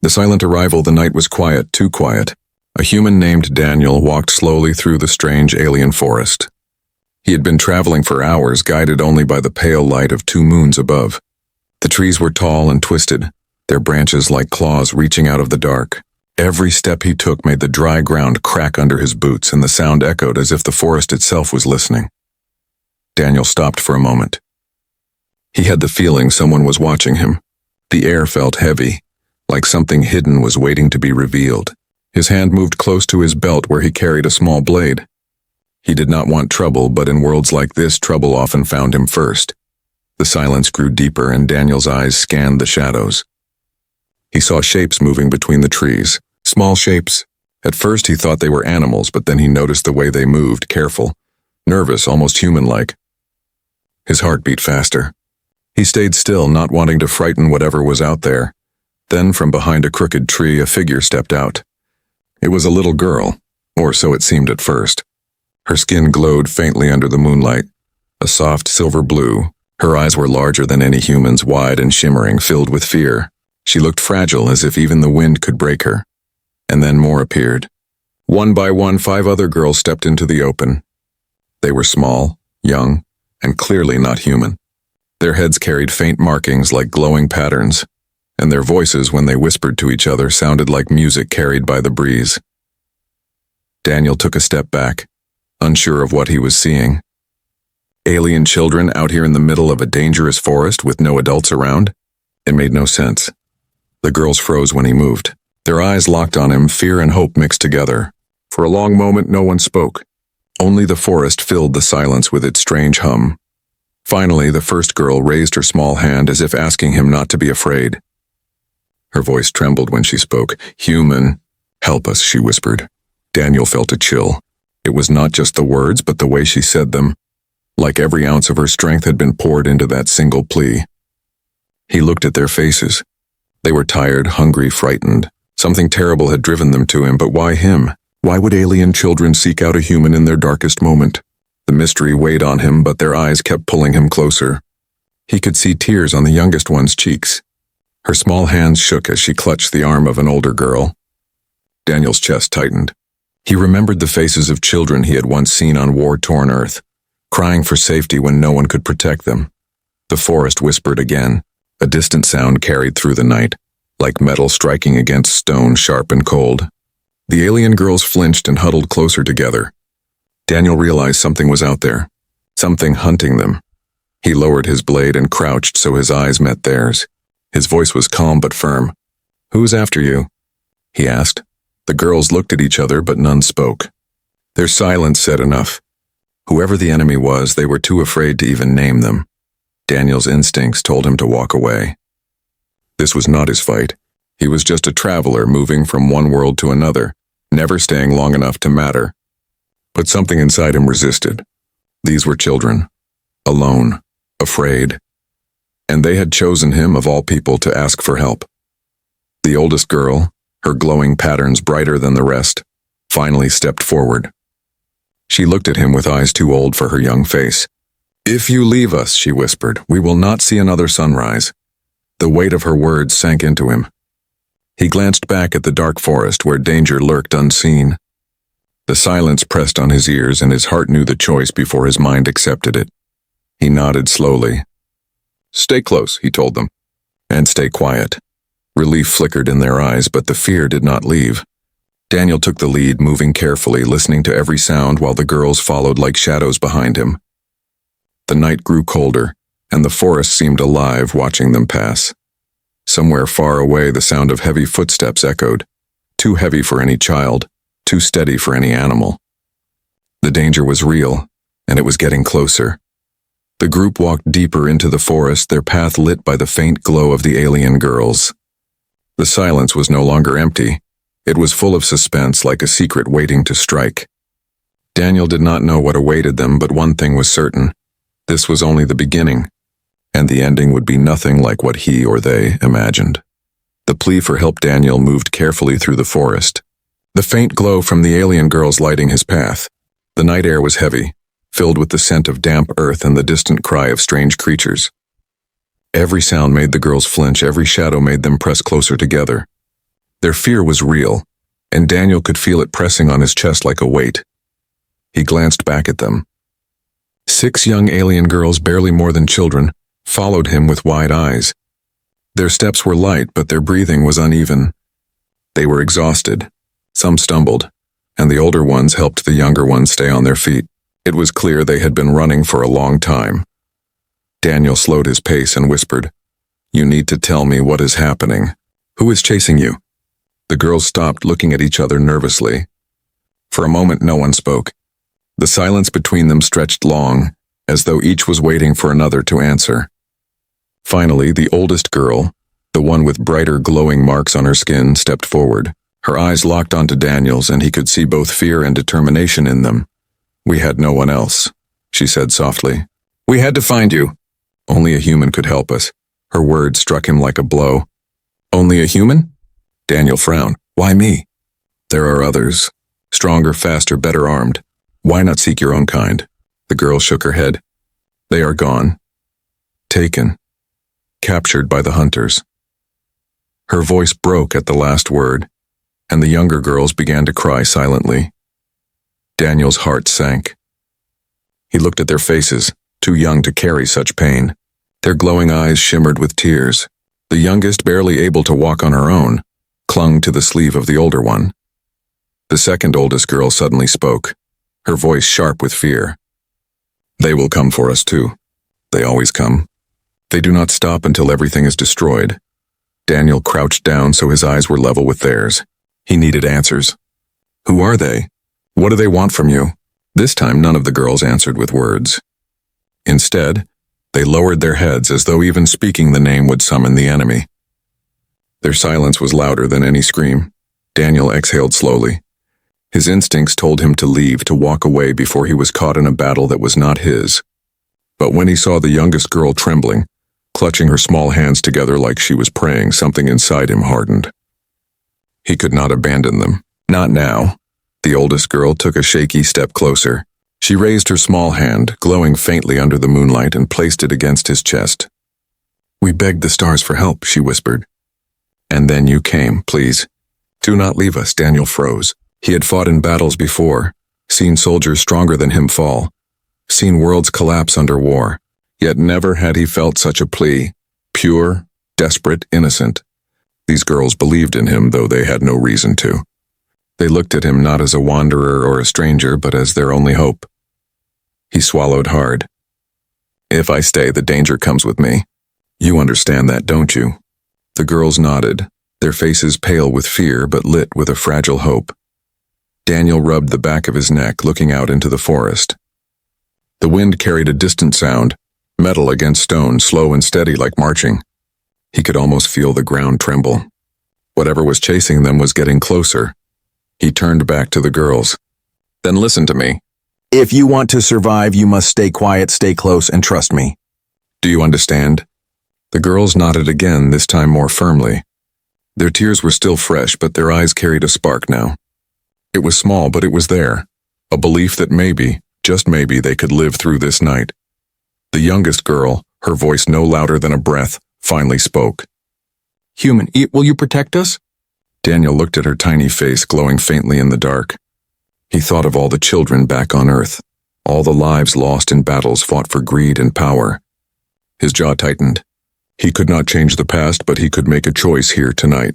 The silent arrival, the night was quiet, too quiet. A human named Daniel walked slowly through the strange alien forest. He had been traveling for hours, guided only by the pale light of 2 moons above. The trees were tall and twisted, their branches like claws reaching out of the dark. Every step he took made the dry ground crack under his boots, and the sound echoed as if the forest itself was listening. Daniel stopped for a moment. He had the feeling someone was watching him. The air felt heavy, like something hidden was waiting to be revealed. His hand moved close to his belt where he carried a small blade. He did not want trouble, but in worlds like this, trouble often found him first. The silence grew deeper, and Daniel's eyes scanned the shadows. He saw shapes moving between the trees, small shapes. At first he thought they were animals, but then he noticed the way they moved, careful, nervous, almost human-like. His heart beat faster. He stayed still, not wanting to frighten whatever was out there. Then from behind a crooked tree, a figure stepped out. It was a little girl, or so it seemed at first. Her skin glowed faintly under the moonlight, a soft silver blue. Her eyes were larger than any human's, wide and shimmering, filled with fear. She looked fragile, as if even the wind could break her. And then more appeared. One by one, 5 other girls stepped into the open. They were small, young, and clearly not human. Their heads carried faint markings like glowing patterns, and their voices, when they whispered to each other, sounded like music carried by the breeze. Daniel took a step back, unsure of what he was seeing. Alien children out here in the middle of a dangerous forest with no adults around? It made no sense. The girls froze when he moved. Their eyes locked on him, fear and hope mixed together. For a long moment, no one spoke. Only the forest filled the silence with its strange hum. Finally, the first girl raised her small hand as if asking him not to be afraid. Her voice trembled when she spoke. "Human, help us," she whispered. Daniel felt a chill. It was not just the words, but the way she said them. Like every ounce of her strength had been poured into that single plea. He looked at their faces. They were tired, hungry, frightened. Something terrible had driven them to him, but why him? Why would alien children seek out a human in their darkest moment? The mystery weighed on him, but their eyes kept pulling him closer. He could see tears on the youngest one's cheeks. Her small hands shook as she clutched the arm of an older girl. Daniel's chest tightened. He remembered the faces of children he had once seen on war-torn Earth, crying for safety when no one could protect them. The forest whispered again. A distant sound carried through the night, like metal striking against stone, sharp and cold. The alien girls flinched and huddled closer together. Daniel realized something was out there, something hunting them. He lowered his blade and crouched so his eyes met theirs. His voice was calm but firm. "Who's after you?" he asked. The girls looked at each other, but none spoke. Their silence said enough. Whoever the enemy was, they were too afraid to even name them. Daniel's instincts told him to walk away. This was not his fight. He was just a traveler moving from one world to another, never staying long enough to matter. But something inside him resisted. These were children, alone, afraid. And they had chosen him, of all people, to ask for help. The oldest girl, her glowing patterns brighter than the rest, finally stepped forward. She looked at him with eyes too old for her young face. "If you leave us," she whispered, "we will not see another sunrise." The weight of her words sank into him. He glanced back at the dark forest where danger lurked unseen. The silence pressed on his ears, and his heart knew the choice before his mind accepted it. He nodded slowly. "Stay close," he told them, "and stay quiet." Relief flickered in their eyes, but the fear did not leave. Daniel took the lead, moving carefully, listening to every sound while the girls followed like shadows behind him. The night grew colder, and the forest seemed alive, watching them pass. Somewhere far away, the sound of heavy footsteps echoed, too heavy for any child, too steady for any animal. The danger was real, and it was getting closer. The group walked deeper into the forest, their path lit by the faint glow of the alien girls. The silence was no longer empty. It was full of suspense, like a secret waiting to strike. Daniel did not know what awaited them, but one thing was certain. This was only the beginning, and the ending would be nothing like what he or they imagined. The plea for help Daniel moved carefully through the forest, the faint glow from the alien girls lighting his path. The night air was heavy, filled with the scent of damp earth and the distant cry of strange creatures. Every sound made the girls flinch, every shadow made them press closer together. Their fear was real, and Daniel could feel it pressing on his chest like a weight. He glanced back at them. 6 young alien girls, barely more than children, followed him with wide eyes. Their steps were light, but their breathing was uneven. They were exhausted. Some stumbled, and the older ones helped the younger ones stay on their feet. It was clear they had been running for a long time. Daniel slowed his pace and whispered, "You need to tell me what is happening. Who is chasing you?" The girls stopped, looking at each other nervously. For a moment no one spoke. The silence between them stretched long, as though each was waiting for another to answer. Finally, the oldest girl, the one with brighter glowing marks on her skin, stepped forward. Her eyes locked onto Daniel's, and he could see both fear and determination in them. "We had no one else," she said softly. "We had to find you. Only a human could help us." Her words struck him like a blow. "Only a human?" Daniel frowned. "Why me?" "There are others. Stronger, faster, better armed. Why not seek your own kind?" The girl shook her head. "They are gone. Taken. Captured by the hunters." Her voice broke at the last word, and the younger girls began to cry silently. Daniel's heart sank. He looked at their faces, too young to carry such pain. Their glowing eyes shimmered with tears. The youngest, barely able to walk on her own, clung to the sleeve of the older one. The second oldest girl suddenly spoke, her voice sharp with fear. "They will come for us too. They always come. They do not stop until everything is destroyed." Daniel crouched down so his eyes were level with theirs. He needed answers. "Who are they? What do they want from you?" This time none of the girls answered with words. Instead, they lowered their heads as though even speaking the name would summon the enemy. Their silence was louder than any scream. Daniel exhaled slowly. His instincts told him to leave, to walk away before he was caught in a battle that was not his. But when he saw the youngest girl trembling, clutching her small hands together like she was praying, something inside him hardened. He could not abandon them. Not now. The oldest girl took a shaky step closer. She raised her small hand, glowing faintly under the moonlight, and placed it against his chest. "We begged the stars for help," she whispered. "And then you came, please. Do not leave us." Daniel froze. He had fought in battles before, seen soldiers stronger than him fall, seen worlds collapse under war, yet never had he felt such a plea, pure, desperate, innocent. These girls believed in him, though they had no reason to. They looked at him not as a wanderer or a stranger, but as their only hope. He swallowed hard. "If I stay, the danger comes with me. You understand that, don't you?" The girls nodded, their faces pale with fear but lit with a fragile hope. Daniel rubbed the back of his neck, looking out into the forest. The wind carried a distant sound, metal against stone, slow and steady like marching. He could almost feel the ground tremble. Whatever was chasing them was getting closer. He turned back to the girls. "Then listen to me. If you want to survive, you must stay quiet, stay close, and trust me. Do you understand?" The girls nodded again, this time more firmly. Their tears were still fresh, but their eyes carried a spark now. It was small, but it was there. A belief that maybe, just maybe, they could live through this night. The youngest girl, her voice no louder than a breath, finally spoke. "Human, will you protect us?" Daniel looked at her tiny face, glowing faintly in the dark. He thought of all the children back on Earth, all the lives lost in battles fought for greed and power. His jaw tightened. He could not change the past, but he could make a choice here tonight.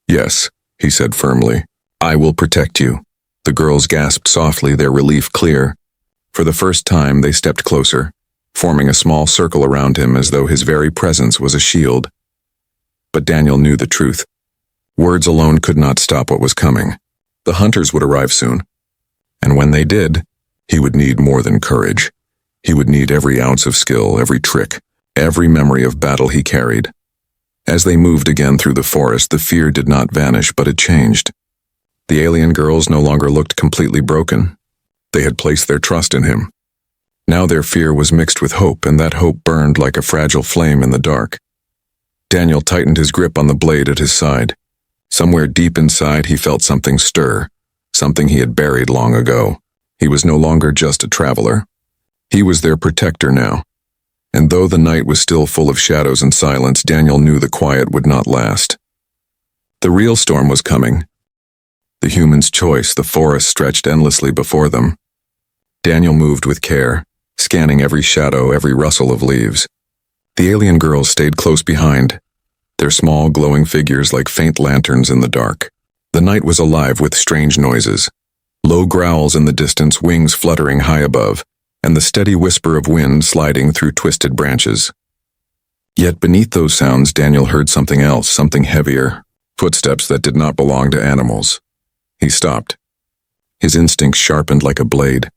"Yes," he said firmly, "I will protect you." The girls gasped softly, their relief clear. For the first time, they stepped closer, forming a small circle around him as though his very presence was a shield. But Daniel knew the truth. Words alone could not stop what was coming. The hunters would arrive soon. And when they did, he would need more than courage. He would need every ounce of skill, every trick, every memory of battle he carried. As they moved again through the forest, the fear did not vanish, but it changed. The alien girls no longer looked completely broken. They had placed their trust in him. Now their fear was mixed with hope, and that hope burned like a fragile flame in the dark. Daniel tightened his grip on the blade at his side. Somewhere deep inside he felt something stir, something he had buried long ago. He was no longer just a traveler. He was their protector now. And though the night was still full of shadows and silence, Daniel knew the quiet would not last. The real storm was coming. The human's choice, the forest stretched endlessly before them. Daniel moved with care, scanning every shadow, every rustle of leaves. The alien girls stayed close behind, their small, glowing figures like faint lanterns in the dark. The night was alive with strange noises. Low growls in the distance, wings fluttering high above, and the steady whisper of wind sliding through twisted branches. Yet beneath those sounds, Daniel heard something else, something heavier, footsteps that did not belong to animals. He stopped. His instincts sharpened like a blade.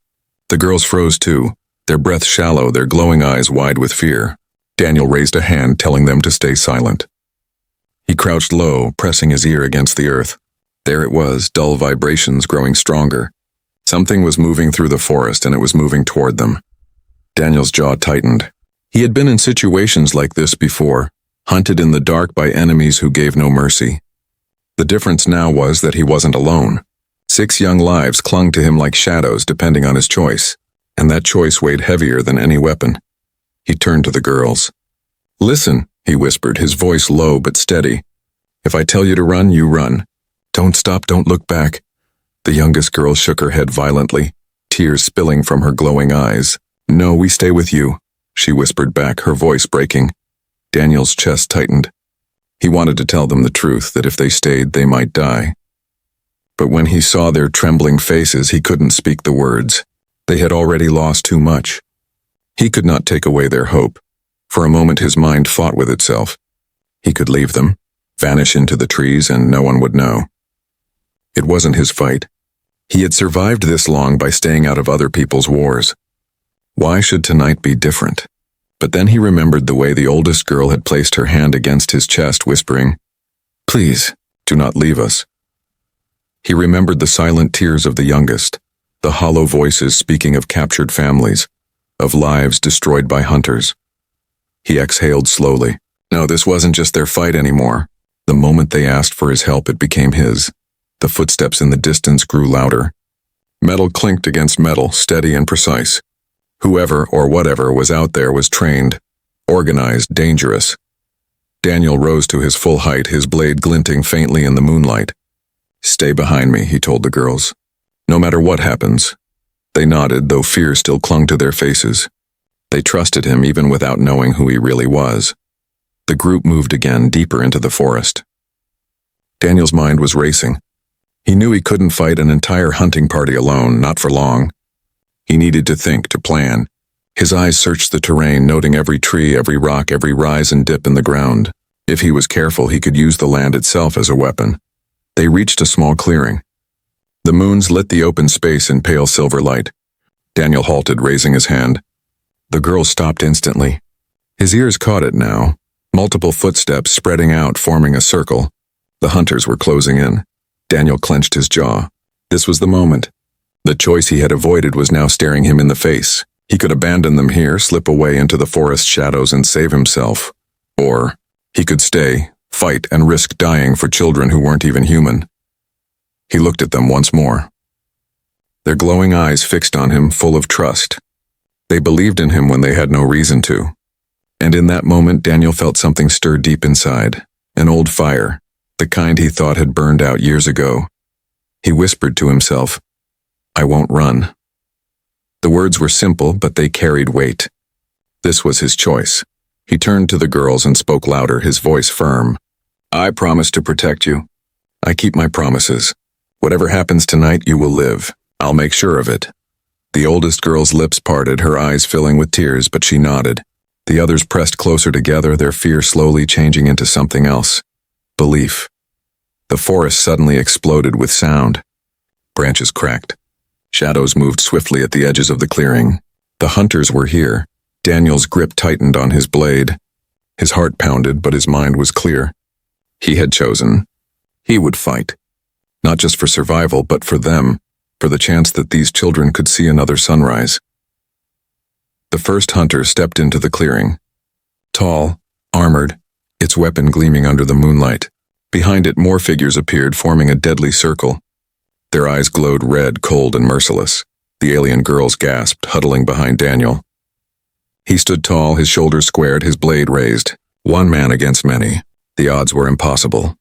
The girls froze too, their breath shallow, their glowing eyes wide with fear. Daniel raised a hand, telling them to stay silent. He crouched low, pressing his ear against the earth. There it was, dull vibrations growing stronger. Something was moving through the forest, and it was moving toward them. Daniel's jaw tightened. He had been in situations like this before, hunted in the dark by enemies who gave no mercy. The difference now was that he wasn't alone. 6 young lives clung to him like shadows, depending on his choice, and that choice weighed heavier than any weapon. He turned to the girls. "Listen," he whispered, his voice low but steady. "If I tell you to run, you run. Don't stop, don't look back." The youngest girl shook her head violently, tears spilling from her glowing eyes. "No, we stay with you," she whispered back, her voice breaking. Daniel's chest tightened. He wanted to tell them the truth, that if they stayed, they might die. But when he saw their trembling faces, he couldn't speak the words. They had already lost too much. He could not take away their hope. For a moment his mind fought with itself. He could leave them, vanish into the trees, and no one would know. It wasn't his fight. He had survived this long by staying out of other people's wars. Why should tonight be different? But then he remembered the way the oldest girl had placed her hand against his chest, whispering, "Please, do not leave us." He remembered the silent tears of the youngest, the hollow voices speaking of captured families, of lives destroyed by hunters. He exhaled slowly. No, this wasn't just their fight anymore. The moment they asked for his help, it became his. The footsteps in the distance grew louder. Metal clinked against metal, steady and precise. Whoever or whatever was out there was trained, organized, dangerous. Daniel rose to his full height, his blade glinting faintly in the moonlight. "Stay behind me," he told the girls. "No matter what happens." They nodded, though fear still clung to their faces. They trusted him even without knowing who he really was. The group moved again, deeper into the forest. Daniel's mind was racing. He knew he couldn't fight an entire hunting party alone, not for long. He needed to think, to plan. His eyes searched the terrain, noting every tree, every rock, every rise and dip in the ground. If he was careful, he could use the land itself as a weapon. They reached a small clearing. The moons lit the open space in pale silver light. Daniel halted, raising his hand. The girl stopped instantly. His ears caught it now. Multiple footsteps spreading out, forming a circle. The hunters were closing in. Daniel clenched his jaw. This was the moment. The choice he had avoided was now staring him in the face. He could abandon them here, slip away into the forest shadows and save himself. Or he could stay, fight, and risk dying for children who weren't even human. He looked at them once more. Their glowing eyes fixed on him, full of trust. They believed in him when they had no reason to. And in that moment, Daniel felt something stir deep inside. An old fire, the kind he thought had burned out years ago. He whispered to himself, "I won't run." The words were simple, but they carried weight. This was his choice. He turned to the girls and spoke louder, his voice firm. "I promise to protect you. I keep my promises. Whatever happens tonight, you will live. I'll make sure of it." The oldest girl's lips parted, her eyes filling with tears, but she nodded. The others pressed closer together, their fear slowly changing into something else. Belief. The forest suddenly exploded with sound. Branches cracked. Shadows moved swiftly at the edges of the clearing. The hunters were here. Daniel's grip tightened on his blade. His heart pounded, but his mind was clear. He had chosen. He would fight. Not just for survival, but for them, for the chance that these children could see another sunrise. The first hunter stepped into the clearing. Tall, armored, its weapon gleaming under the moonlight. Behind it, more figures appeared, forming a deadly circle. Their eyes glowed red, cold, and merciless. The alien girls gasped, huddling behind Daniel. He stood tall, his shoulders squared, his blade raised. One man against many. The odds were impossible.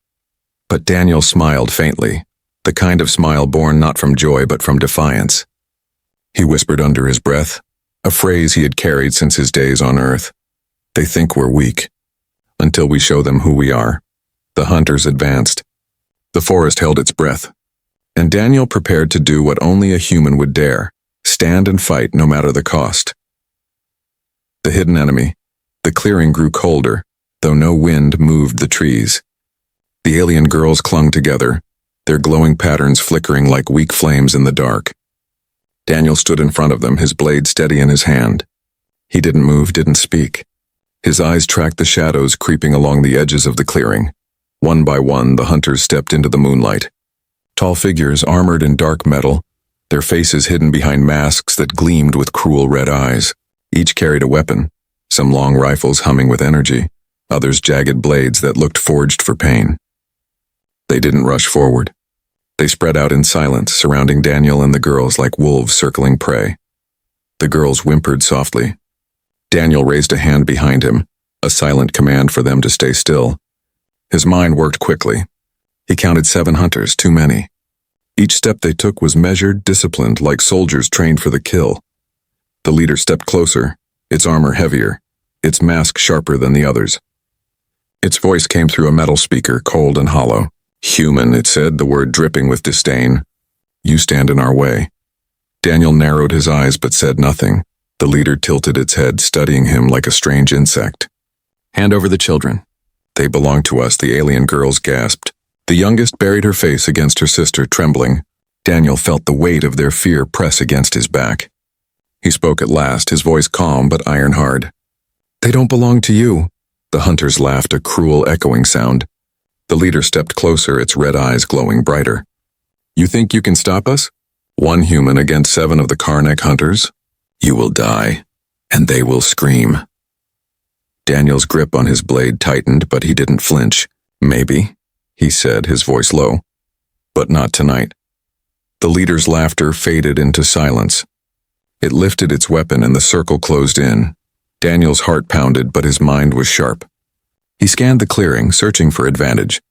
But Daniel smiled faintly, the kind of smile born not from joy but from defiance. He whispered under his breath, a phrase he had carried since his days on Earth. They think we're weak, until we show them who we are. The hunters advanced. The forest held its breath, and Daniel prepared to do what only a human would dare, stand and fight no matter the cost. The hidden enemy. The clearing grew colder, though no wind moved the trees. The alien girls clung together, their glowing patterns flickering like weak flames in the dark. Daniel stood in front of them, his blade steady in his hand. He didn't move, didn't speak. His eyes tracked the shadows creeping along the edges of the clearing. One by one, the hunters stepped into the moonlight. Tall figures armored in dark metal, their faces hidden behind masks that gleamed with cruel red eyes. Each carried a weapon, some long rifles humming with energy, others jagged blades that looked forged for pain. They didn't rush forward. They spread out in silence, surrounding Daniel and the girls like wolves circling prey. The girls whimpered softly. Daniel raised a hand behind him, a silent command for them to stay still. His mind worked quickly. He counted 7 hunters, too many. Each step they took was measured, disciplined, like soldiers trained for the kill. The leader stepped closer, its armor heavier, its mask sharper than the others. Its voice came through a metal speaker, cold and hollow. Human, it said, the word dripping with disdain. You stand in our way. Daniel narrowed his eyes but said nothing. The leader tilted its head, studying him like a strange insect. Hand over the children. They belong to us, the alien girls gasped. The youngest buried her face against her sister, trembling. Daniel felt the weight of their fear press against his back. He spoke at last, his voice calm but iron-hard. They don't belong to you. The hunters laughed, a cruel echoing sound. The leader stepped closer, its red eyes glowing brighter. You think you can stop us? 1 human against 7 of the Karnak hunters? You will die, and they will scream. Daniel's grip on his blade tightened, but he didn't flinch. Maybe, he said, his voice low. But not tonight. The leader's laughter faded into silence. It lifted its weapon and the circle closed in. Daniel's heart pounded, but his mind was sharp. He scanned the clearing, searching for advantage.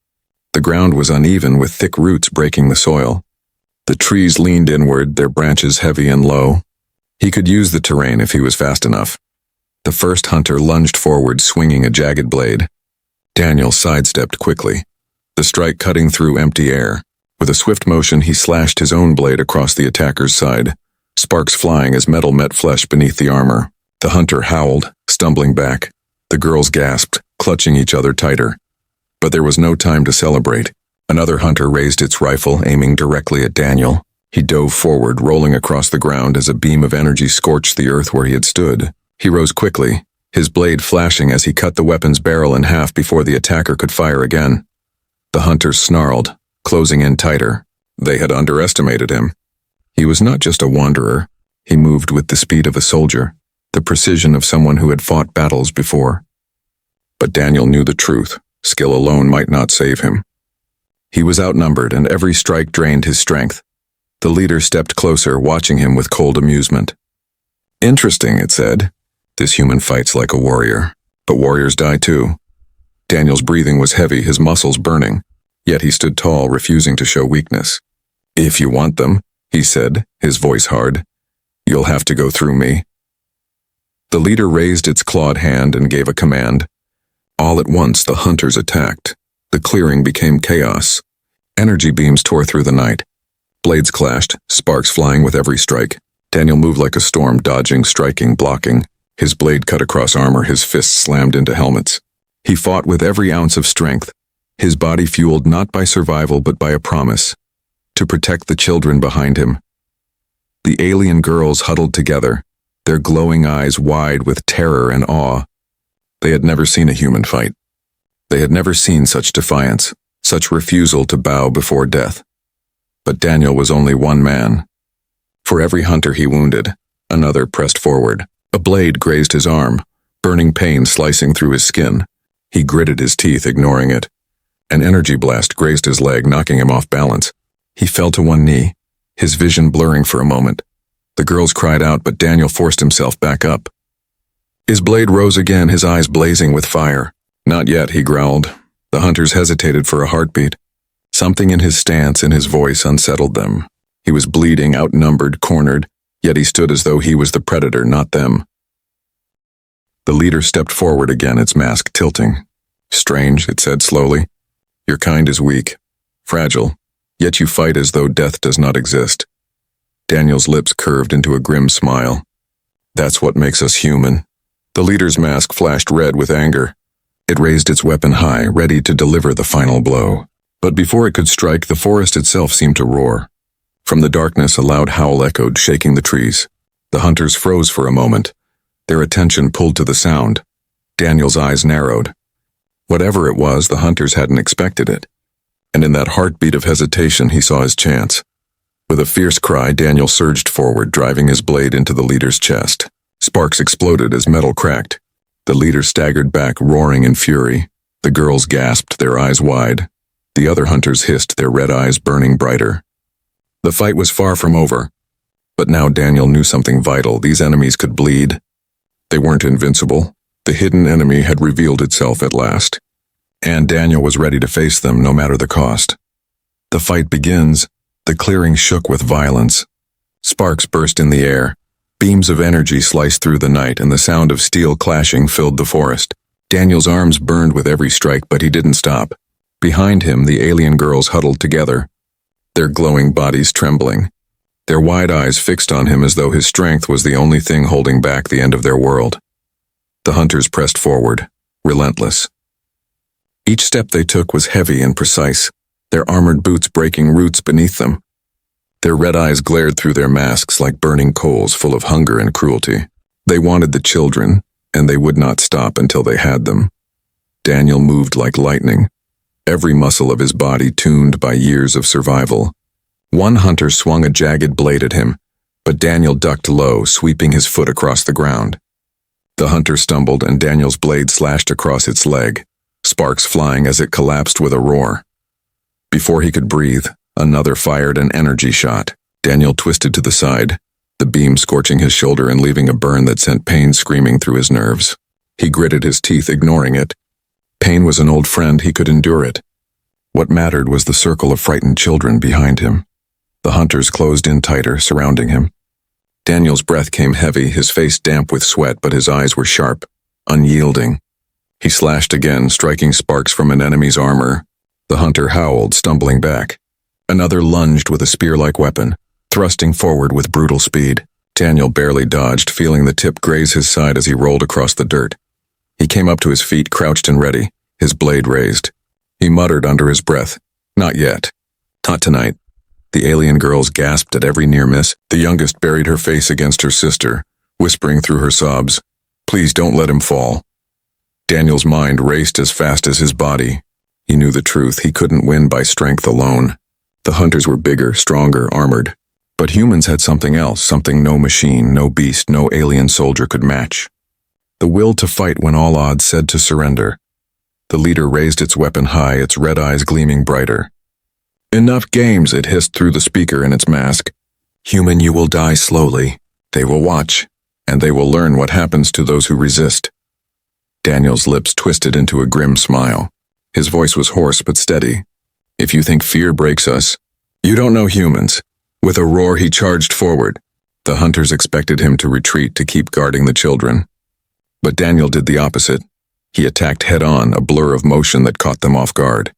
The ground was uneven, with thick roots breaking the soil. The trees leaned inward, their branches heavy and low. He could use the terrain if he was fast enough. The first hunter lunged forward, swinging a jagged blade. Daniel sidestepped quickly, the strike cutting through empty air. With a swift motion, he slashed his own blade across the attacker's side, sparks flying as metal met flesh beneath the armor. The hunter howled, stumbling back. The girls gasped, clutching each other tighter. But there was no time to celebrate. Another hunter raised its rifle, aiming directly at Daniel. He dove forward, rolling across the ground as a beam of energy scorched the earth where he had stood. He rose quickly, his blade flashing as he cut the weapon's barrel in half before the attacker could fire again. The hunters snarled, closing in tighter. They had underestimated him. He was not just a wanderer. He moved with the speed of a soldier, the precision of someone who had fought battles before. But Daniel knew the truth. Skill alone might not save him. He was outnumbered, and every strike drained his strength. The leader stepped closer, watching him with cold amusement. Interesting, it said. This human fights like a warrior, but warriors die too. Daniel's breathing was heavy, his muscles burning, yet he stood tall, refusing to show weakness. If you want them, he said, his voice hard, you'll have to go through me. The leader raised its clawed hand and gave a command. All at once, the hunters attacked. The clearing became chaos. Energy beams tore through the night. Blades clashed, sparks flying with every strike. Daniel moved like a storm, dodging, striking, blocking. His blade cut across armor, his fists slammed into helmets. He fought with every ounce of strength, his body fueled not by survival but by a promise, to protect the children behind him. The alien girls huddled together, their glowing eyes wide with terror and awe. They had never seen a human fight. They had never seen such defiance, such refusal to bow before death. But Daniel was only one man. For every hunter he wounded, another pressed forward. A blade grazed his arm, burning pain slicing through his skin. He gritted his teeth, ignoring it. An energy blast grazed his leg, knocking him off balance. He fell to one knee, his vision blurring for a moment. The girls cried out, but Daniel forced himself back up. His blade rose again, his eyes blazing with fire. Not yet, he growled. The hunters hesitated for a heartbeat. Something in his stance and his voice unsettled them. He was bleeding, outnumbered, cornered, yet he stood as though he was the predator, not them. The leader stepped forward again, its mask tilting. "Strange," it said slowly. "Your kind is weak, fragile, yet you fight as though death does not exist." Daniel's lips curved into a grim smile. "That's what makes us human." The leader's mask flashed red with anger. It raised its weapon high, ready to deliver the final blow. But before it could strike, the forest itself seemed to roar. From the darkness, a loud howl echoed, shaking the trees. The hunters froze for a moment, their attention pulled to the sound. Daniel's eyes narrowed. Whatever it was, the hunters hadn't expected it. And in that heartbeat of hesitation, he saw his chance. With a fierce cry, Daniel surged forward, driving his blade into the leader's chest. Sparks exploded as metal cracked. The leader staggered back, roaring in fury. The girls gasped, their eyes wide. The other hunters hissed, their red eyes burning brighter. The fight was far from over. But now Daniel knew something vital. These enemies could bleed. They weren't invincible. The hidden enemy had revealed itself at last. And Daniel was ready to face them, no matter the cost. The fight begins. The clearing shook with violence. Sparks burst in the air. Beams of energy sliced through the night, and the sound of steel clashing filled the forest. Daniel's arms burned with every strike, but he didn't stop. Behind him, the alien girls huddled together, their glowing bodies trembling, their wide eyes fixed on him as though his strength was the only thing holding back the end of their world. The hunters pressed forward, relentless. Each step they took was heavy and precise, their armored boots breaking roots beneath them. Their red eyes glared through their masks like burning coals full of hunger and cruelty. They wanted the children, and they would not stop until they had them. Daniel moved like lightning, every muscle of his body tuned by years of survival. One hunter swung a jagged blade at him, but Daniel ducked low, sweeping his foot across the ground. The hunter stumbled, and Daniel's blade slashed across its leg, sparks flying as it collapsed with a roar. Before he could breathe, another fired an energy shot. Daniel twisted to the side, the beam scorching his shoulder and leaving a burn that sent pain screaming through his nerves. He gritted his teeth, ignoring it. Pain was an old friend, he could endure it. What mattered was the circle of frightened children behind him. The hunters closed in tighter, surrounding him. Daniel's breath came heavy, his face damp with sweat, but his eyes were sharp, unyielding. He slashed again, striking sparks from an enemy's armor. The hunter howled, stumbling back. Another lunged with a spear-like weapon, thrusting forward with brutal speed. Daniel barely dodged, feeling the tip graze his side as he rolled across the dirt. He came up to his feet, crouched and ready, his blade raised. He muttered under his breath, "Not yet. Not tonight." The alien girls gasped at every near miss. The youngest buried her face against her sister, whispering through her sobs, "Please don't let him fall." Daniel's mind raced as fast as his body. He knew the truth. He couldn't win by strength alone. The hunters were bigger, stronger, armored. But humans had something else, something no machine, no beast, no alien soldier could match. The will to fight when all odds said to surrender. The leader raised its weapon high, its red eyes gleaming brighter. "Enough games," it hissed through the speaker in its mask. "Human, you will die slowly. They will watch, and they will learn what happens to those who resist." Daniel's lips twisted into a grim smile. His voice was hoarse but steady. "If you think fear breaks us, you don't know humans." With a roar, he charged forward. The hunters expected him to retreat, to keep guarding the children. But Daniel did the opposite. He attacked head-on, a blur of motion that caught them off guard.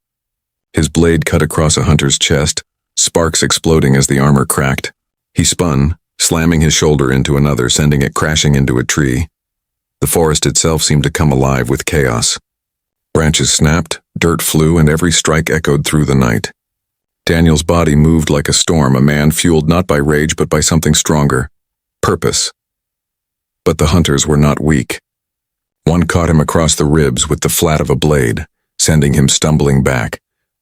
His blade cut across a hunter's chest, sparks exploding as the armor cracked. He spun, slamming his shoulder into another, sending it crashing into a tree. The forest itself seemed to come alive with chaos. Branches snapped, dirt flew, and every strike echoed through the night. Daniel's body moved like a storm, a man fueled not by rage but by something stronger, purpose. But the hunters were not weak. One caught him across the ribs with the flat of a blade, sending him stumbling back,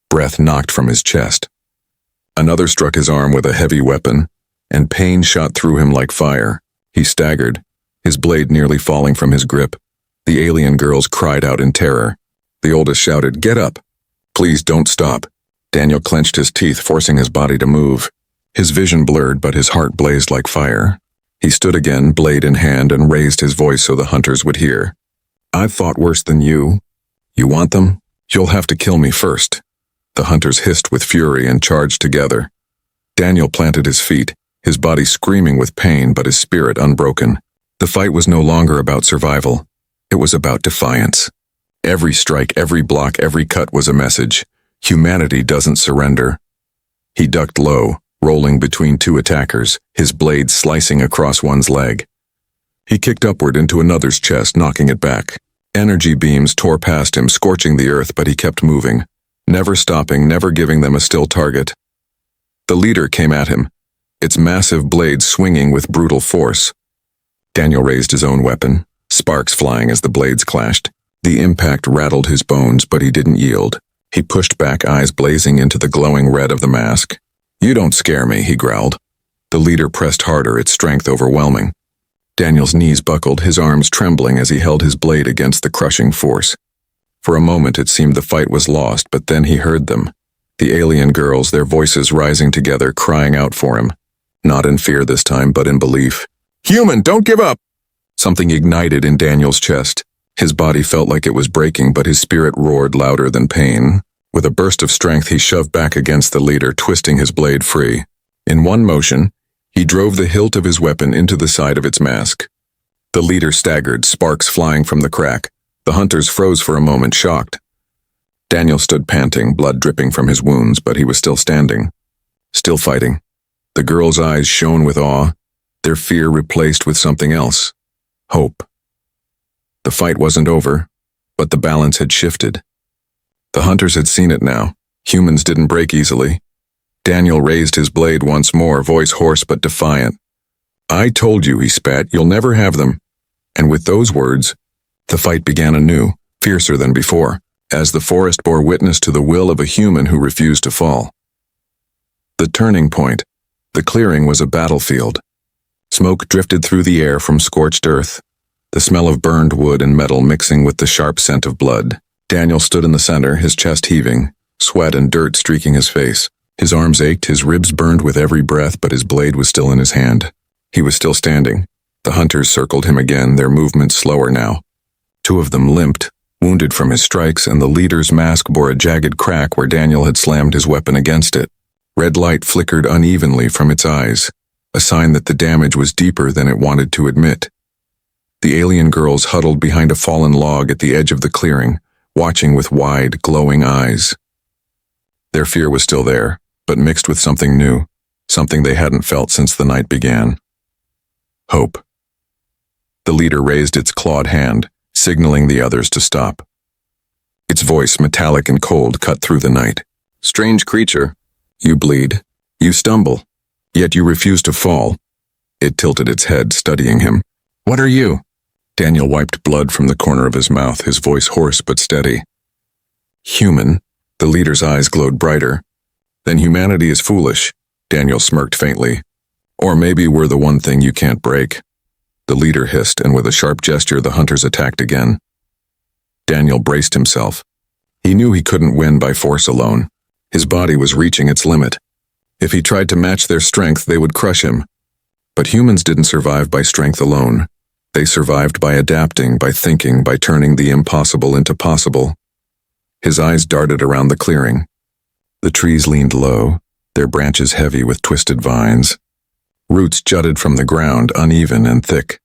breath knocked from his chest. Another struck his arm with a heavy weapon, and pain shot through him like fire. He staggered, his blade nearly falling from his grip. The alien girls cried out in terror. The oldest shouted, "Get up! Please don't stop." Daniel clenched his teeth, forcing his body to move. His vision blurred, but his heart blazed like fire. He stood again, blade in hand, and raised his voice so the hunters would hear. "I've fought worse than you. You want them? You'll have to kill me first." The hunters hissed with fury and charged together. Daniel planted his feet, his body screaming with pain but his spirit unbroken. The fight was no longer about survival. It was about defiance. Every strike, every block, every cut was a message. Humanity doesn't surrender. He ducked low, rolling between two attackers, his blade slicing across one's leg. He kicked upward into another's chest, knocking it back. Energy beams tore past him, scorching the earth, but he kept moving, never stopping, never giving them a still target. The leader came at him, its massive blade swinging with brutal force. Daniel raised his own weapon, sparks flying as the blades clashed. The impact rattled his bones, but he didn't yield. He pushed back, eyes blazing into the glowing red of the mask. "You don't scare me," he growled. The leader pressed harder, its strength overwhelming. Daniel's knees buckled, his arms trembling as he held his blade against the crushing force. For a moment it seemed the fight was lost, but then he heard them. The alien girls, their voices rising together, crying out for him. Not in fear this time, but in belief. "Human, don't give up!" Something ignited in Daniel's chest. His body felt like it was breaking, but his spirit roared louder than pain. With a burst of strength, he shoved back against the leader, twisting his blade free. In one motion, he drove the hilt of his weapon into the side of its mask. The leader staggered, sparks flying from the crack. The hunters froze for a moment, shocked. Daniel stood panting, blood dripping from his wounds, but he was still standing. Still fighting. The girls' eyes shone with awe, their fear replaced with something else. Hope. The fight wasn't over, but the balance had shifted. The hunters had seen it now. Humans didn't break easily. Daniel raised his blade once more, voice hoarse but defiant. "I told you," he spat, "you'll never have them." And with those words, the fight began anew, fiercer than before, as the forest bore witness to the will of a human who refused to fall. The turning point. The clearing was a battlefield. Smoke drifted through the air from scorched earth, the smell of burned wood and metal mixing with the sharp scent of blood. Daniel stood in the center, his chest heaving, sweat and dirt streaking his face. His arms ached, his ribs burned with every breath, but his blade was still in his hand. He was still standing. The hunters circled him again, their movements slower now. Two of them limped, wounded from his strikes, and the leader's mask bore a jagged crack where Daniel had slammed his weapon against it. Red light flickered unevenly from its eyes, a sign that the damage was deeper than it wanted to admit. The alien girls huddled behind a fallen log at the edge of the clearing, watching with wide, glowing eyes. Their fear was still there, but mixed with something new, something they hadn't felt since the night began. Hope. The leader raised its clawed hand, signaling the others to stop. Its voice, metallic and cold, cut through the night. "Strange creature. You bleed. You stumble. Yet you refuse to fall." It tilted its head, studying him. "What are you?" Daniel wiped blood from the corner of his mouth, his voice hoarse but steady. "Human." The leader's eyes glowed brighter. "Then humanity is foolish," Daniel smirked faintly. "Or maybe we're the one thing you can't break." The leader hissed, and with a sharp gesture the hunters attacked again. Daniel braced himself. He knew he couldn't win by force alone. His body was reaching its limit. If he tried to match their strength, they would crush him. But humans didn't survive by strength alone. They survived by adapting, by thinking, by turning the impossible into possible. His eyes darted around the clearing. The trees leaned low, their branches heavy with twisted vines. Roots jutted from the ground, uneven and thick.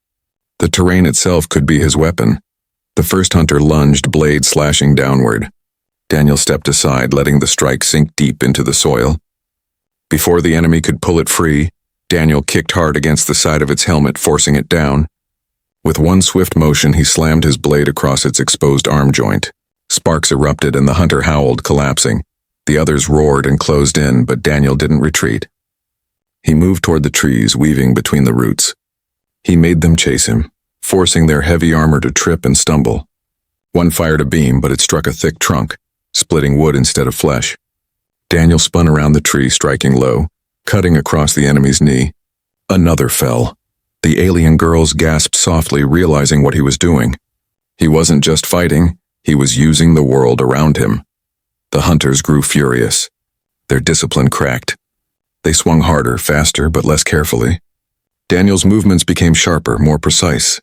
The terrain itself could be his weapon. The first hunter lunged, blade slashing downward. Daniel stepped aside, letting the strike sink deep into the soil. Before the enemy could pull it free, Daniel kicked hard against the side of its helmet, forcing it down. With one swift motion, he slammed his blade across its exposed arm joint. Sparks erupted and the hunter howled, collapsing. The others roared and closed in, but Daniel didn't retreat. He moved toward the trees, weaving between the roots. He made them chase him, forcing their heavy armor to trip and stumble. One fired a beam, but it struck a thick trunk, splitting wood instead of flesh. Daniel spun around the tree, striking low, cutting across the enemy's knee. Another fell. The alien girls gasped softly, realizing what he was doing. He wasn't just fighting, he was using the world around him. The hunters grew furious. Their discipline cracked. They swung harder, faster, but less carefully. Daniel's movements became sharper, more precise.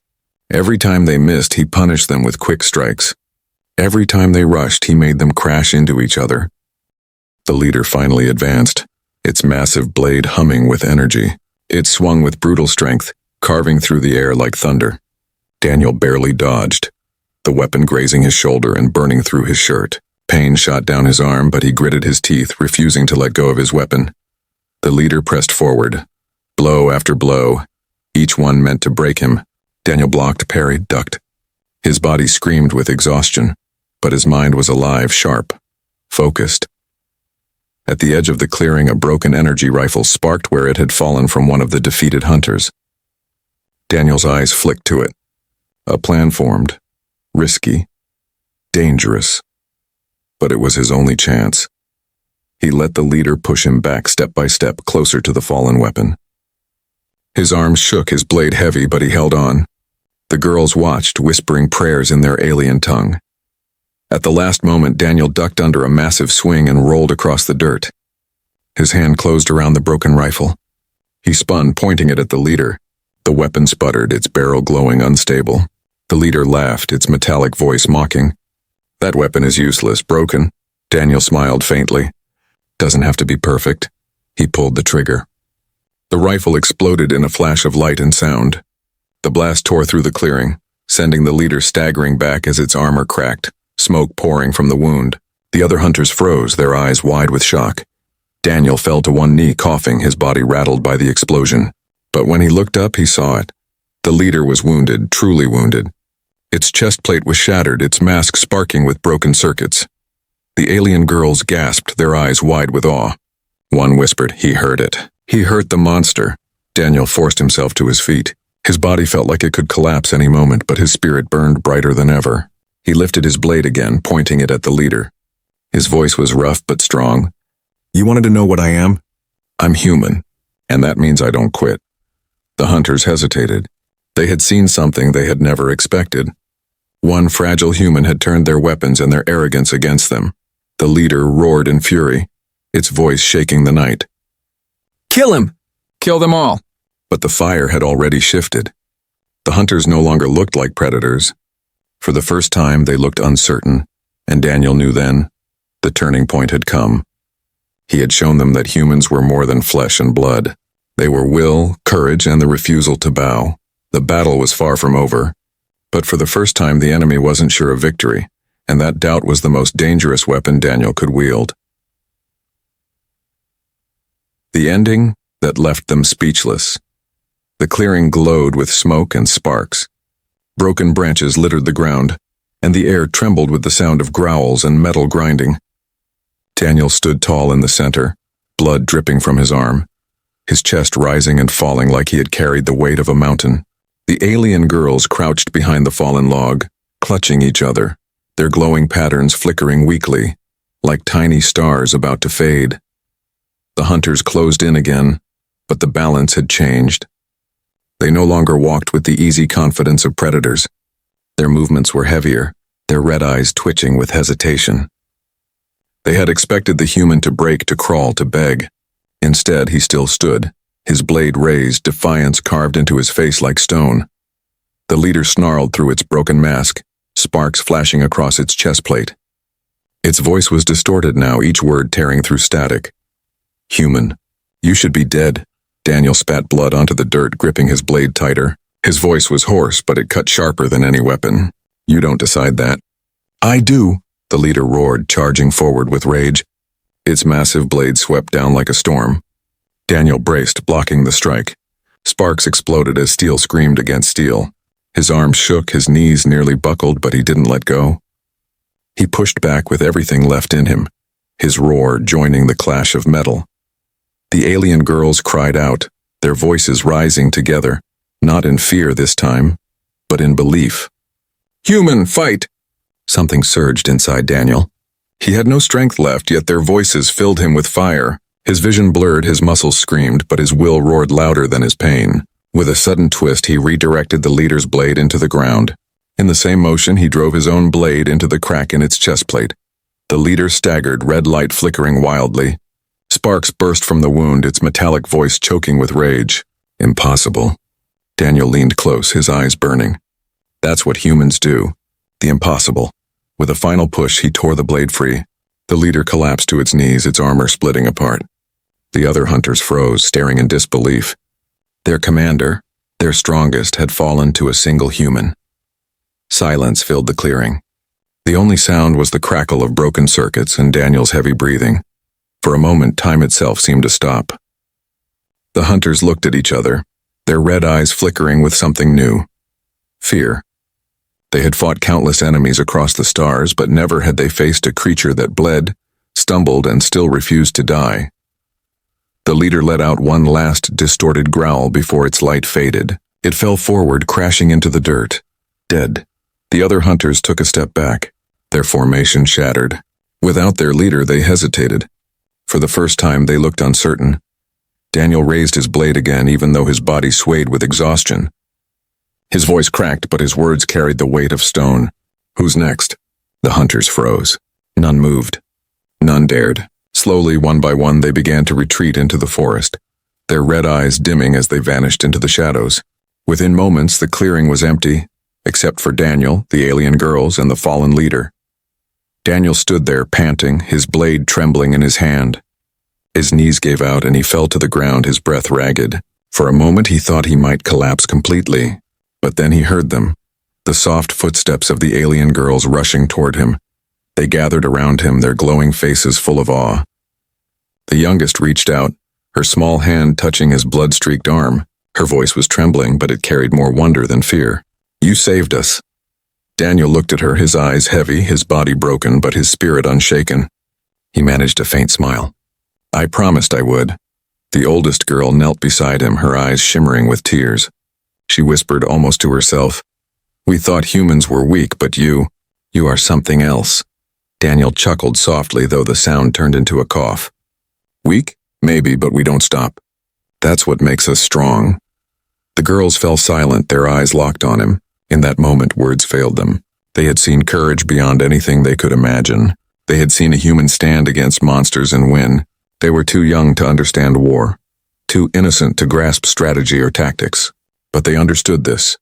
Every time they missed, he punished them with quick strikes. Every time they rushed, he made them crash into each other. The leader finally advanced, its massive blade humming with energy. It swung with brutal strength, carving through the air like thunder. Daniel barely dodged, the weapon grazing his shoulder and burning through his shirt. Pain shot down his arm, but he gritted his teeth, refusing to let go of his weapon. The leader pressed forward, blow after blow, each one meant to break him. Daniel blocked, parried, ducked. His body screamed with exhaustion, but his mind was alive, sharp, focused. At the edge of the clearing, a broken energy rifle sparked where it had fallen from one of the defeated hunters. Daniel's eyes flicked to it. A plan formed, risky, dangerous. But it was his only chance. He let the leader push him back step by step, closer to the fallen weapon. His arms shook, his blade heavy, but he held on. The girls watched, whispering prayers in their alien tongue. At the last moment, Daniel ducked under a massive swing and rolled across the dirt. His hand closed around the broken rifle. He spun, pointing it at the leader. The weapon sputtered, its barrel glowing unstable. The leader laughed, its metallic voice mocking. "That weapon is useless, broken." Daniel smiled faintly. "Doesn't have to be perfect." He pulled the trigger. The rifle exploded in a flash of light and sound. The blast tore through the clearing, sending the leader staggering back as its armor cracked, smoke pouring from the wound. The other hunters froze, their eyes wide with shock. Daniel fell to one knee, coughing, his body rattled by the explosion. But when he looked up, he saw it. The leader was wounded, truly wounded. Its chest plate was shattered, its mask sparking with broken circuits. The alien girls gasped, their eyes wide with awe. One whispered, "He heard it. He hurt the monster." Daniel forced himself to his feet. His body felt like it could collapse any moment, but his spirit burned brighter than ever. He lifted his blade again, pointing it at the leader. His voice was rough but strong. "You wanted to know what I am? I'm human, and that means I don't quit." The hunters hesitated. They had seen something they had never expected. One fragile human had turned their weapons and their arrogance against them. The leader roared in fury, its voice shaking the night. "Kill him! Kill them all!" But the fire had already shifted. The hunters no longer looked like predators. For the first time, they looked uncertain, and Daniel knew then the turning point had come. He had shown them that humans were more than flesh and blood. They were will, courage, and the refusal to bow. The battle was far from over. But for the first time, the enemy wasn't sure of victory, and that doubt was the most dangerous weapon Daniel could wield. The ending that left them speechless. The clearing glowed with smoke and sparks. Broken branches littered the ground, and the air trembled with the sound of growls and metal grinding. Daniel stood tall in the center, blood dripping from his arm, his chest rising and falling like he had carried the weight of a mountain. The alien girls crouched behind the fallen log, clutching each other, their glowing patterns flickering weakly, like tiny stars about to fade. The hunters closed in again, but the balance had changed. They no longer walked with the easy confidence of predators. Their movements were heavier, their red eyes twitching with hesitation. They had expected the human to break, to crawl, to beg. Instead, he still stood, his blade raised, defiance carved into his face like stone. The leader snarled through its broken mask, sparks flashing across its chest plate. Its voice was distorted now, each word tearing through static. "Human, you should be dead." Daniel spat blood onto the dirt, gripping his blade tighter. His voice was hoarse, but it cut sharper than any weapon. "You don't decide that." "I do," the leader roared, charging forward with rage. Its massive blade swept down like a storm. Daniel braced, blocking the strike. Sparks exploded as steel screamed against steel. His arms shook, his knees nearly buckled, but he didn't let go. He pushed back with everything left in him, his roar joining the clash of metal. The alien girls cried out, their voices rising together, not in fear this time, but in belief. "Human, fight!" Something surged inside Daniel. He had no strength left, yet their voices filled him with fire. His vision blurred, his muscles screamed, but his will roared louder than his pain. With a sudden twist, he redirected the leader's blade into the ground. In the same motion, he drove his own blade into the crack in its chest plate. The leader staggered, red light flickering wildly. Sparks burst from the wound, its metallic voice choking with rage. "Impossible." Daniel leaned close, his eyes burning. That's what humans do. The impossible. With a final push, he tore the blade free. The leader collapsed to its knees, its armor splitting apart. The other hunters froze, staring in disbelief. Their commander, their strongest, had fallen to a single human. Silence filled the clearing. The only sound was the crackle of broken circuits and Daniel's heavy breathing. For a moment, time itself seemed to stop. The hunters looked at each other, their red eyes flickering with something new. Fear. They had fought countless enemies across the stars, but never had they faced a creature that bled, stumbled, and still refused to die. The leader let out one last distorted growl before its light faded. It fell forward, crashing into the dirt. Dead. The other hunters took a step back. Their formation shattered. Without their leader, they hesitated. For the first time, they looked uncertain. Daniel raised his blade again, even though his body swayed with exhaustion. His voice cracked, but his words carried the weight of stone. Who's next? The hunters froze. None moved. None dared. Slowly, one by one, they began to retreat into the forest, their red eyes dimming as they vanished into the shadows. Within moments, the clearing was empty, except for Daniel, the alien girls, and the fallen leader. Daniel stood there, panting, his blade trembling in his hand. His knees gave out and he fell to the ground, his breath ragged. For a moment he thought he might collapse completely, but then he heard them, the soft footsteps of the alien girls rushing toward him. They gathered around him, their glowing faces full of awe. The youngest reached out, her small hand touching his blood-streaked arm. Her voice was trembling, but it carried more wonder than fear. You saved us. Daniel looked at her, his eyes heavy, his body broken, but his spirit unshaken. He managed a faint smile. I promised I would. The oldest girl knelt beside him, her eyes shimmering with tears. She whispered almost to herself, We thought humans were weak, but you are something else. Daniel chuckled softly, though the sound turned into a cough. Weak? Maybe, but we don't stop. That's what makes us strong. The girls fell silent, their eyes locked on him. In that moment, words failed them. They had seen courage beyond anything they could imagine. They had seen a human stand against monsters and win. They were too young to understand war, too innocent to grasp strategy or tactics. But they understood this.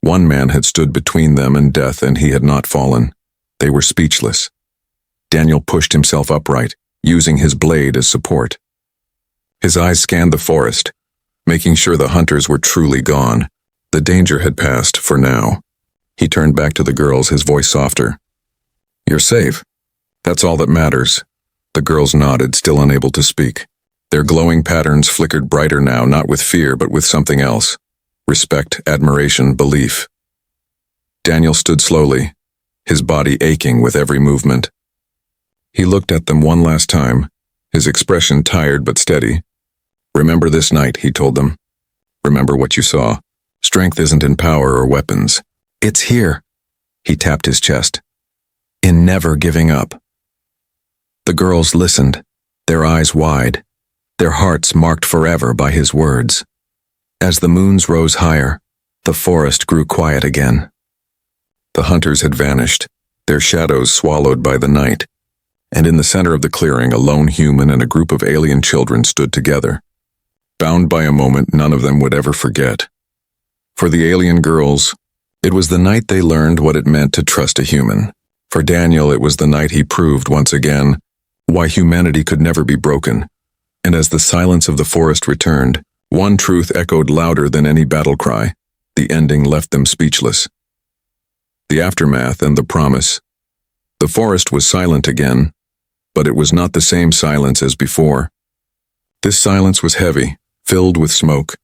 One man had stood between them and death, and he had not fallen. They were speechless. Daniel pushed himself upright, using his blade as support. His eyes scanned the forest, making sure the hunters were truly gone. The danger had passed, for now. He turned back to the girls, his voice softer. You're safe. That's all that matters. The girls nodded, still unable to speak. Their glowing patterns flickered brighter now, not with fear, but with something else. Respect, admiration, belief. Daniel stood slowly, his body aching with every movement. He looked at them one last time, his expression tired but steady. Remember this night, he told them. Remember what you saw. Strength isn't in power or weapons. It's here. He tapped his chest. In never giving up. The girls listened, their eyes wide, their hearts marked forever by his words. As the moons rose higher, the forest grew quiet again. The hunters had vanished, their shadows swallowed by the night, and in the center of the clearing, a lone human and a group of alien children stood together, bound by a moment none of them would ever forget. For the alien girls, it was the night they learned what it meant to trust a human. For Daniel, it was the night he proved once again why humanity could never be broken. And as the silence of the forest returned, one truth echoed louder than any battle cry. The ending left them speechless. The aftermath and the promise. The forest was silent again, but it was not the same silence as before. This silence was heavy, filled with smoke,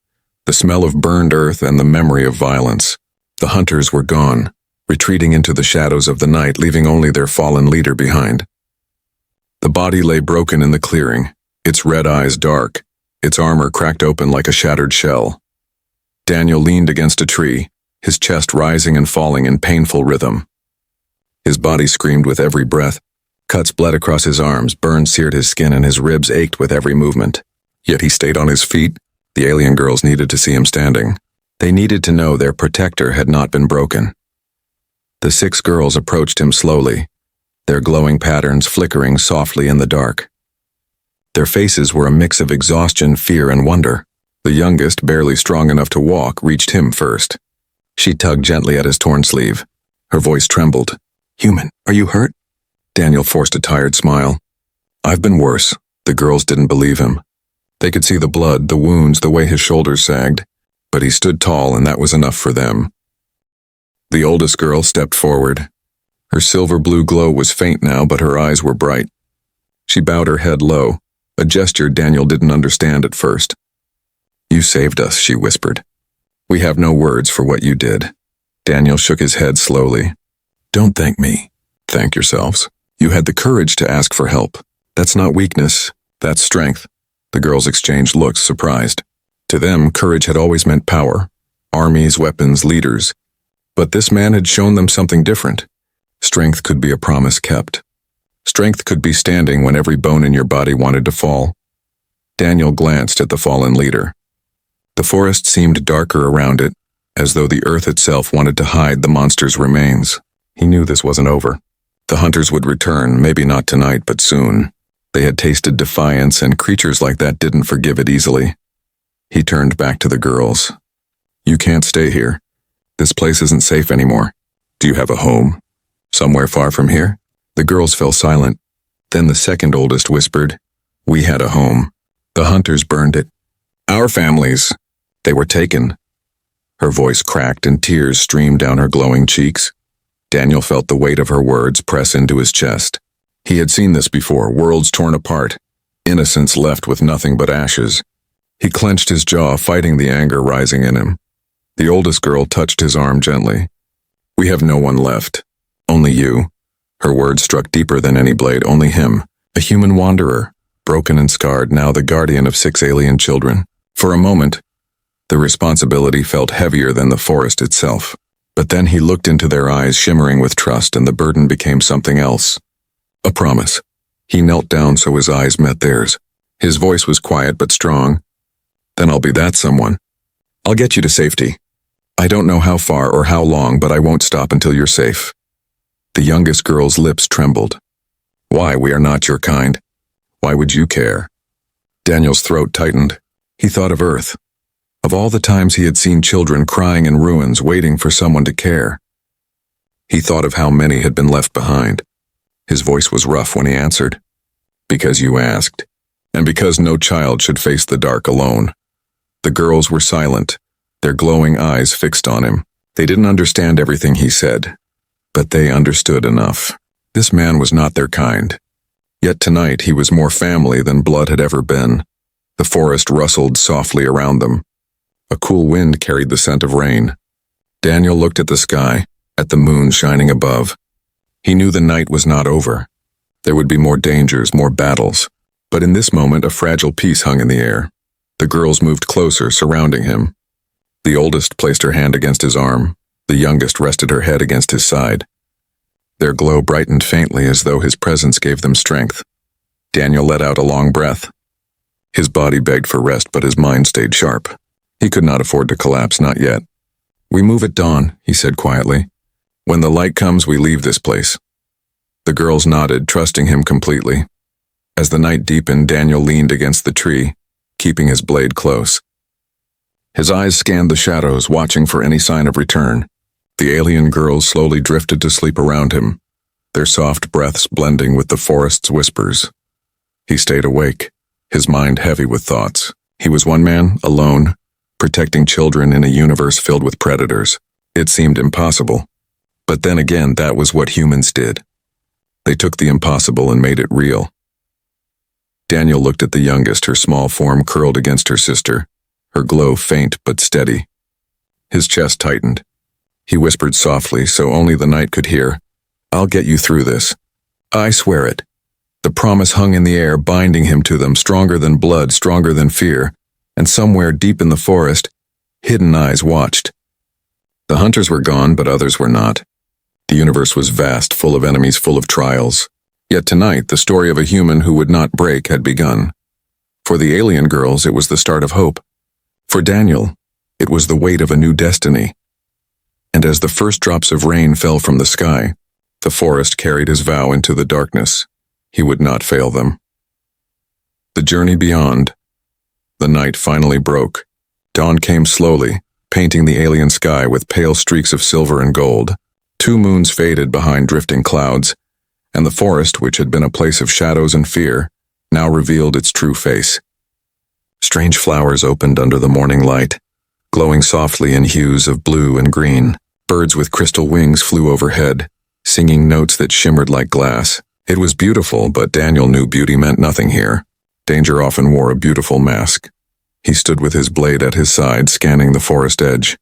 the smell of burned earth and the memory of violence. The hunters were gone, retreating into the shadows of the night, leaving only their fallen leader behind. The body lay broken in the clearing, its red eyes dark, its armor cracked open like a shattered shell. Daniel leaned against a tree, his chest rising and falling in painful rhythm. His body screamed with every breath. Cuts bled across his arms, burns seared his skin, and his ribs ached with every movement. Yet he stayed on his feet. The alien girls needed to see him standing. They needed to know their protector had not been broken. The 6 girls approached him slowly, their glowing patterns flickering softly in the dark. Their faces were a mix of exhaustion, fear, and wonder. The youngest, barely strong enough to walk, reached him first. She tugged gently at his torn sleeve. Her voice trembled. Human, are you hurt? Daniel forced a tired smile. I've been worse. The girls didn't believe him. They could see the blood, the wounds, the way his shoulders sagged. But he stood tall, and that was enough for them. The oldest girl stepped forward. Her silver-blue glow was faint now, but her eyes were bright. She bowed her head low, a gesture Daniel didn't understand at first. You saved us, she whispered. We have no words for what you did. Daniel shook his head slowly. Don't thank me. Thank yourselves. You had the courage to ask for help. That's not weakness, that's strength. The girls exchanged looks, surprised. To them, courage had always meant power. Armies, weapons, leaders. But this man had shown them something different. Strength could be a promise kept. Strength could be standing when every bone in your body wanted to fall. Daniel glanced at the fallen leader. The forest seemed darker around it, as though the earth itself wanted to hide the monster's remains. He knew this wasn't over. The hunters would return, maybe not tonight, but soon. They had tasted defiance, and creatures like that didn't forgive it easily. He turned back to the girls. You can't stay here. This place isn't safe anymore. Do you have a home? Somewhere far from here? The girls fell silent. Then the second oldest whispered, We had a home. The hunters burned it. Our families. They were taken. Her voice cracked and tears streamed down her glowing cheeks. Daniel felt the weight of her words press into his chest. He had seen this before, worlds torn apart, innocence left with nothing but ashes. He clenched his jaw, fighting the anger rising in him. The oldest girl touched his arm gently. We have no one left. Only you. Her words struck deeper than any blade, only him, a human wanderer, broken and scarred, now the guardian of 6 alien children. For a moment, the responsibility felt heavier than the forest itself. But then he looked into their eyes, shimmering with trust, and the burden became something else. A promise. He knelt down so his eyes met theirs. His voice was quiet but strong. Then I'll be that someone. I'll get you to safety. I don't know how far or how long, but I won't stop until you're safe. The youngest girl's lips trembled. Why? We are not your kind. Why would you care? Daniel's throat tightened. He thought of Earth. Of all the times he had seen children crying in ruins, waiting for someone to care. He thought of how many had been left behind. His voice was rough when he answered. Because you asked. And because no child should face the dark alone. The girls were silent, their glowing eyes fixed on him. They didn't understand everything he said, but they understood enough. This man was not their kind. Yet tonight he was more family than blood had ever been. The forest rustled softly around them. A cool wind carried the scent of rain. Daniel looked at the sky, at the moon shining above. He knew the night was not over. There would be more dangers, more battles. But in this moment, a fragile peace hung in the air. The girls moved closer, surrounding him. The oldest placed her hand against his arm. The youngest rested her head against his side. Their glow brightened faintly as though his presence gave them strength. Daniel let out a long breath. His body begged for rest, but his mind stayed sharp. He could not afford to collapse, not yet. We move at dawn, he said quietly. When the light comes, we leave this place. The girls nodded, trusting him completely. As the night deepened, Daniel leaned against the tree, keeping his blade close. His eyes scanned the shadows, watching for any sign of return. The alien girls slowly drifted to sleep around him, their soft breaths blending with the forest's whispers. He stayed awake, his mind heavy with thoughts. He was one man, alone, protecting children in a universe filled with predators. It seemed impossible. But then again, that was what humans did. They took the impossible and made it real. Daniel looked at the youngest, her small form curled against her sister, her glow faint but steady. His chest tightened. He whispered softly, so only the night could hear, I'll get you through this. I swear it. The promise hung in the air, binding him to them, stronger than blood, stronger than fear. And somewhere deep in the forest, hidden eyes watched. The hunters were gone, but others were not. The universe was vast, full of enemies, full of trials. Yet tonight, the story of a human who would not break had begun. For the alien girls, it was the start of hope. For Daniel, it was the weight of a new destiny. And as the first drops of rain fell from the sky, the forest carried his vow into the darkness. He would not fail them. The journey beyond. The night finally broke. Dawn came slowly, painting the alien sky with pale streaks of silver and gold. 2 moons faded behind drifting clouds, and the forest, which had been a place of shadows and fear, now revealed its true face. Strange flowers opened under the morning light, glowing softly in hues of blue and green. Birds with crystal wings flew overhead, singing notes that shimmered like glass. It was beautiful, but Daniel knew beauty meant nothing here. Danger often wore a beautiful mask. He stood with his blade at his side, scanning the forest edge.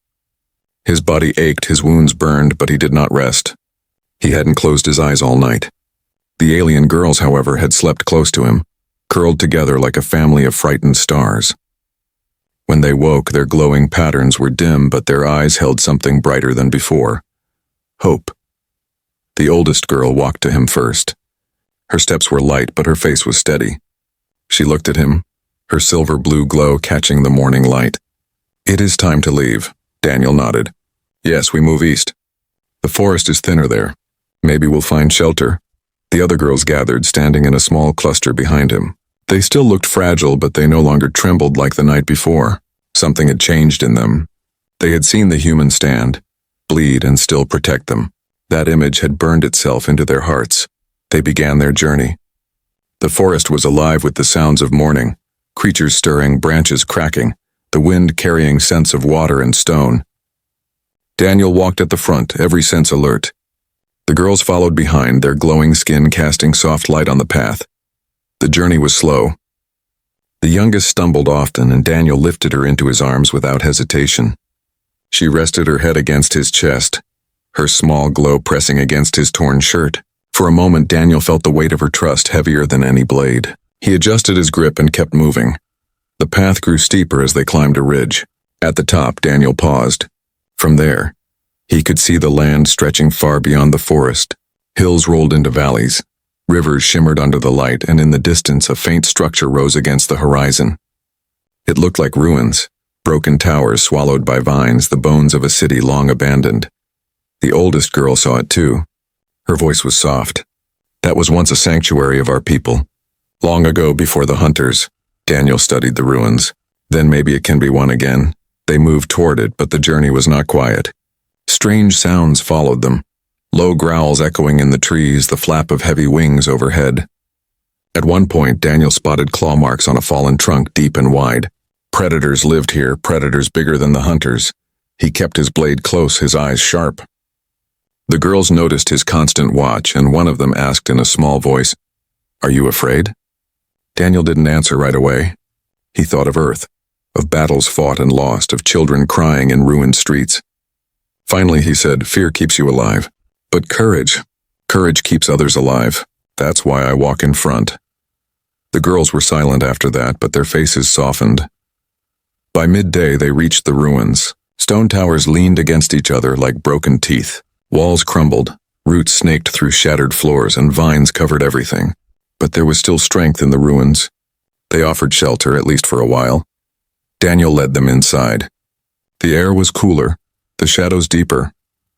His body ached, his wounds burned, but he did not rest. He hadn't closed his eyes all night. The alien girls, however, had slept close to him, curled together like a family of frightened stars. When they woke, their glowing patterns were dim, but their eyes held something brighter than before. Hope. The oldest girl walked to him first. Her steps were light, but her face was steady. She looked at him, her silver blue glow catching the morning light. "It is time to leave," Daniel nodded. "Yes, we move east. The forest is thinner there. Maybe we'll find shelter." The other girls gathered, standing in a small cluster behind him. They still looked fragile, but they no longer trembled like the night before. Something had changed in them. They had seen the human stand, bleed, and still protect them. That image had burned itself into their hearts. They began their journey. The forest was alive with the sounds of morning, creatures stirring, branches cracking, the wind carrying scents of water and stone. Daniel walked at the front, every sense alert. The girls followed behind, their glowing skin casting soft light on the path. The journey was slow. The youngest stumbled often, and Daniel lifted her into his arms without hesitation. She rested her head against his chest, her small glow pressing against his torn shirt. For a moment, Daniel felt the weight of her trust heavier than any blade. He adjusted his grip and kept moving. The path grew steeper as they climbed a ridge. At the top, Daniel paused. From there, he could see the land stretching far beyond the forest. Hills rolled into valleys. Rivers shimmered under the light, and in the distance a faint structure rose against the horizon. It looked like ruins, broken towers swallowed by vines, the bones of a city long abandoned. The oldest girl saw it too. Her voice was soft. "That was once a sanctuary of our people. Long ago, before the hunters." Daniel studied the ruins. "Then maybe it can be one again." They moved toward it, but the journey was not quiet. Strange sounds followed them. Low growls echoing in the trees, the flap of heavy wings overhead. At one point, Daniel spotted claw marks on a fallen trunk deep and wide. Predators lived here, predators bigger than the hunters. He kept his blade close, his eyes sharp. The girls noticed his constant watch, and one of them asked in a small voice, "Are you afraid?" Daniel didn't answer right away. He thought of Earth, of battles fought and lost, of children crying in ruined streets. Finally, he said, "Fear keeps you alive. But courage keeps others alive. That's why I walk in front." The girls were silent after that, but their faces softened. By midday, they reached the ruins. Stone towers leaned against each other like broken teeth. Walls crumbled, roots snaked through shattered floors, and vines covered everything. But there was still strength in the ruins. They offered shelter, at least for a while. Daniel led them inside. The air was cooler, the shadows deeper,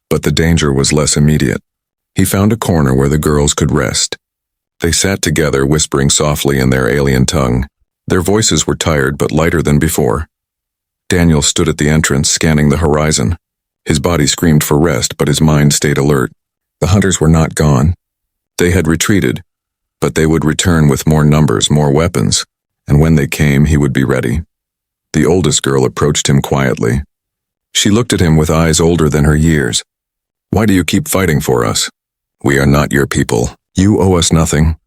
but the danger was less immediate. He found a corner where the girls could rest. They sat together, whispering softly in their alien tongue. Their voices were tired but lighter than before. Daniel stood at the entrance, scanning the horizon. His body screamed for rest, but his mind stayed alert. The hunters were not gone. They had retreated, but they would return with more numbers, more weapons, and when they came, he would be ready. The oldest girl approached him quietly. She looked at him with eyes older than her years. "Why do you keep fighting for us? We are not your people. You owe us nothing."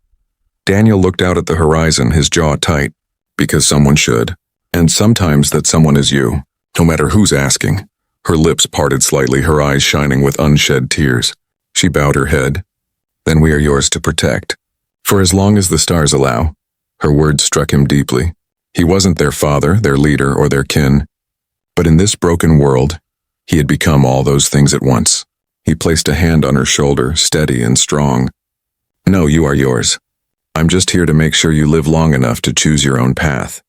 Daniel looked out at the horizon, his jaw tight. "Because someone should. And sometimes that someone is you, no matter who's asking." Her lips parted slightly, her eyes shining with unshed tears. She bowed her head. "Then we are yours to protect. For as long as the stars allow." Her words struck him deeply. He wasn't their father, their leader, or their kin. But in this broken world, he had become all those things at once. He placed a hand on her shoulder, steady and strong. "No, you are yours. I'm just here to make sure you live long enough to choose your own path."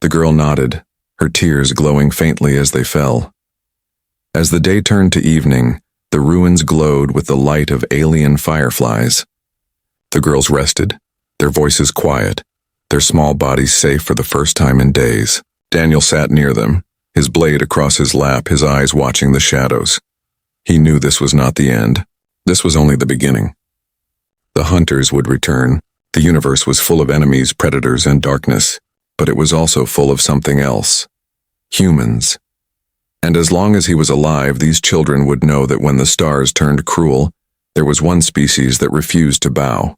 The girl nodded, her tears glowing faintly as they fell. As the day turned to evening, the ruins glowed with the light of alien fireflies. The girls rested, their voices quiet, their small bodies safe for the first time in days. Daniel sat near them, his blade across his lap, his eyes watching the shadows. He knew this was not the end. This was only the beginning. The hunters would return. The universe was full of enemies, predators, and darkness, but it was also full of something else. Humans. And as long as he was alive, these children would know that when the stars turned cruel, there was one species that refused to bow.